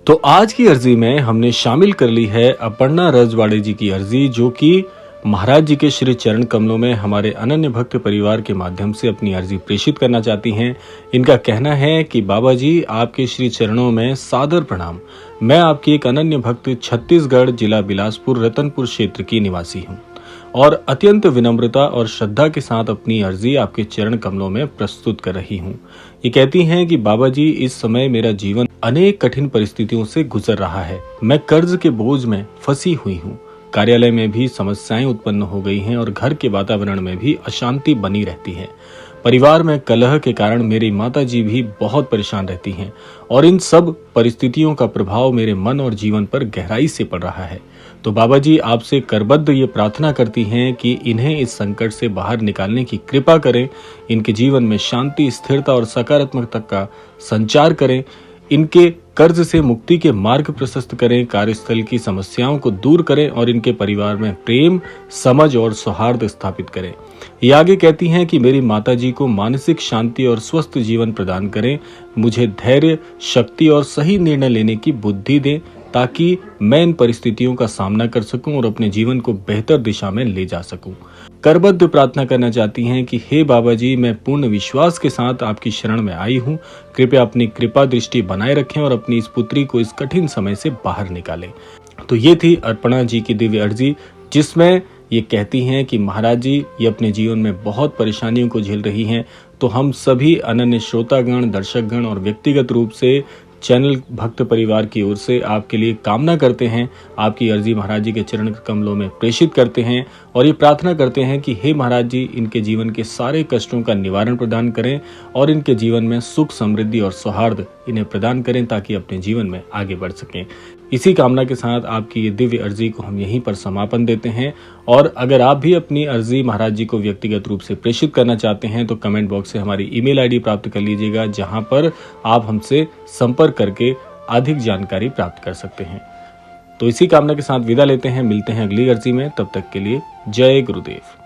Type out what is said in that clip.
तो आज की अर्जी में हमने शामिल कर ली है अपर्णा रजवाड़े जी की अर्जी, जो कि महाराज जी के श्री चरण कमलों में हमारे अनन्य भक्त परिवार के माध्यम से अपनी अर्जी प्रेषित करना चाहती हैं। इनका कहना है कि बाबा जी, आपके श्री चरणों में सादर प्रणाम। मैं आपकी एक अनन्य भक्त छत्तीसगढ़ जिला बिलासपुर रतनपुर क्षेत्र की निवासी हूँ और अत्यंत विनम्रता और श्रद्धा के साथ अपनी अर्जी आपके चरण कमलों में प्रस्तुत कर रही हूँ। ये कहती हैं कि बाबा जी, इस समय मेरा जीवन अनेक कठिन परिस्थितियों से गुजर रहा है। मैं कर्ज के बोझ में फंसी हुई हूँ। कार्यालय में भी समस्याएं उत्पन्न हो गई हैं और घर के वातावरण में भी अशांति बनी रहती है। परिवार में कलह के कारण मेरी माता जी भी बहुत परेशान रहती हैं और इन सब परिस्थितियों का प्रभाव मेरे मन और जीवन पर गहराई से पड़ रहा है। तो बाबा जी, आपसे करबद्ध ये प्रार्थना करती हैं कि इन्हें इस संकट से बाहर निकालने की कृपा करें, इनके जीवन में शांति, स्थिरता और सकारात्मकता का संचार करें, इनके कर्ज से मुक्ति के मार्ग प्रशस्त करें, कार्यस्थल की समस्याओं को दूर करें और इनके परिवार में प्रेम, समझ और सौहार्द स्थापित करें। ये आगे कहती हैं कि मेरी माताजी को मानसिक शांति और स्वस्थ जीवन प्रदान करें, मुझे धैर्य, शक्ति और सही निर्णय लेने की बुद्धि दें ताकि मैं इन परिस्थितियों का सामना कर सकूं और अपने जीवन को बेहतर दिशा में ले जा सकूं। करबद्ध प्रार्थना करना चाहती हैं कि हे बाबा जी, मैं पूर्ण विश्वास के साथ आपकी शरण में आई हूं। कृपया अपनी कृपा दृष्टि बनाए रखें और अपनी इस पुत्री को इस कठिन समय से बाहर निकालें। तो ये थी अर्पणा जी की दिव्य अर्जी, जिसमें ये कहती हैं कि महाराज जी, ये अपने जीवन में बहुत परेशानियों को झेल रही हैं। तो हम सभी अनन्य श्रोतागण, दर्शकगण और व्यक्तिगत रूप से चैनल भक्त परिवार की ओर से आपके लिए कामना करते हैं, आपकी अर्जी महाराज जी के चरण कमलों में प्रेषित करते हैं और ये प्रार्थना करते हैं कि हे महाराज जी, इनके जीवन के सारे कष्टों का निवारण प्रदान करें और इनके जीवन में सुख, समृद्धि और सौहार्द इन्हें प्रदान करें ताकि अपने जीवन में आगे बढ़ सकें। इसी कामना के साथ आपकी ये दिव्य अर्जी को हम यहीं पर समापन देते हैं। और अगर आप भी अपनी अर्जी महाराज जी को व्यक्तिगत रूप से प्रेषित करना चाहते हैं तो कमेंट बॉक्स से हमारी ईमेल आईडी प्राप्त कर लीजिएगा, जहां पर आप हमसे संपर्क करके अधिक जानकारी प्राप्त कर सकते हैं। तो इसी कामना के साथ विदा लेते हैं, मिलते हैं अगली अर्जी में। तब तक के लिए जय गुरुदेव।